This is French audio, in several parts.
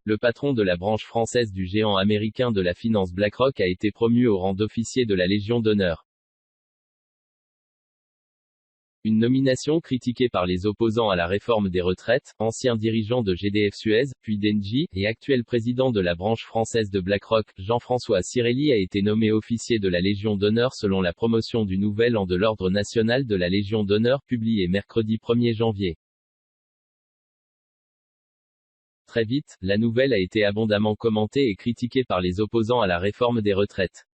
Le patron de la branche française du géant américain de la finance BlackRock a été promu au rang d'officier de la Légion d'honneur. Une nomination critiquée par les opposants à la réforme des retraites, ancien dirigeant de GDF Suez, puis d'Engie, et actuel président de la branche française de BlackRock, Jean-François Cirelli a été nommé officier de la Légion d'honneur selon la promotion du Nouvel An de l'Ordre national de la Légion d'honneur publiée mercredi 1er janvier. Très vite, la nouvelle a été abondamment commentée et critiquée par les opposants à la réforme des retraites.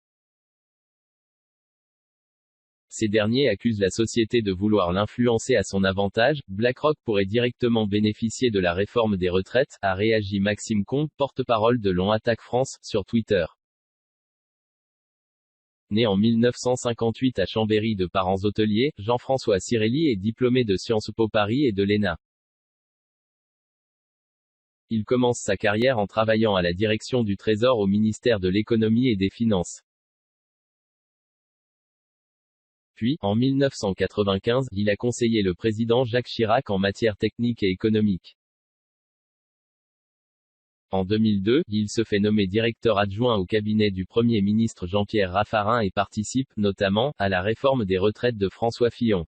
Ces derniers accusent la société de vouloir l'influencer à son avantage. BlackRock pourrait directement bénéficier de la réforme des retraites, a réagi Maxime Combe, porte-parole de Long Attaque France, sur Twitter. Né en 1958 à Chambéry de parents hôteliers, Jean-François Cirelli est diplômé de Sciences Po Paris et de l'ENA. Il commence sa carrière en travaillant à la direction du Trésor au ministère de l'Économie et des Finances. Puis, en 1995, il a conseillé le président Jacques Chirac en matière technique et économique. En 2002, il se fait nommer directeur adjoint au cabinet du Premier ministre Jean-Pierre Raffarin et participe, notamment, à la réforme des retraites de François Fillon.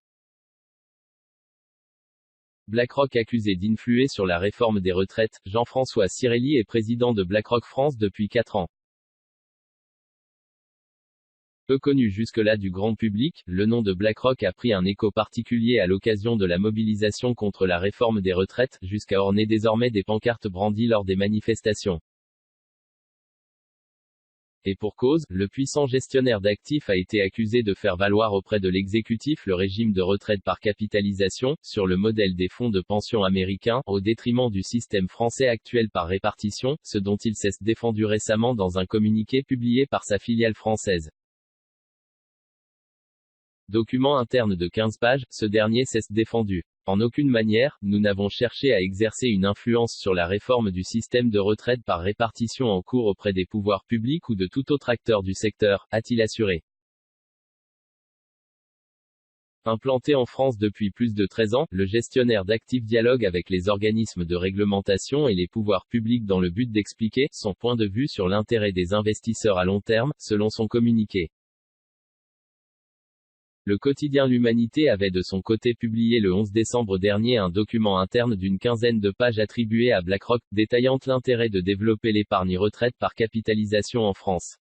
BlackRock accusé d'influer sur la réforme des retraites, Jean-François Cirelli est président de BlackRock France depuis 4 ans. Peu connu jusque-là du grand public, le nom de BlackRock a pris un écho particulier à l'occasion de la mobilisation contre la réforme des retraites, jusqu'à orner désormais des pancartes brandies lors des manifestations. Et pour cause, le puissant gestionnaire d'actifs a été accusé de faire valoir auprès de l'exécutif le régime de retraite par capitalisation, sur le modèle des fonds de pension américains, au détriment du système français actuel par répartition, ce dont il s'est défendu récemment dans un communiqué publié par sa filiale française. Document interne de 15 pages, ce dernier s'est défendu. En aucune manière, nous n'avons cherché à exercer une influence sur la réforme du système de retraite par répartition en cours auprès des pouvoirs publics ou de tout autre acteur du secteur, a-t-il assuré. Implanté en France depuis plus de 13 ans, le gestionnaire d'actifs dialogue avec les organismes de réglementation et les pouvoirs publics dans le but d'expliquer son point de vue sur l'intérêt des investisseurs à long terme, selon son communiqué. Le quotidien L'Humanité avait de son côté publié le 11 décembre dernier un document interne d'une quinzaine de pages attribué à BlackRock, détaillant l'intérêt de développer l'épargne retraite par capitalisation en France.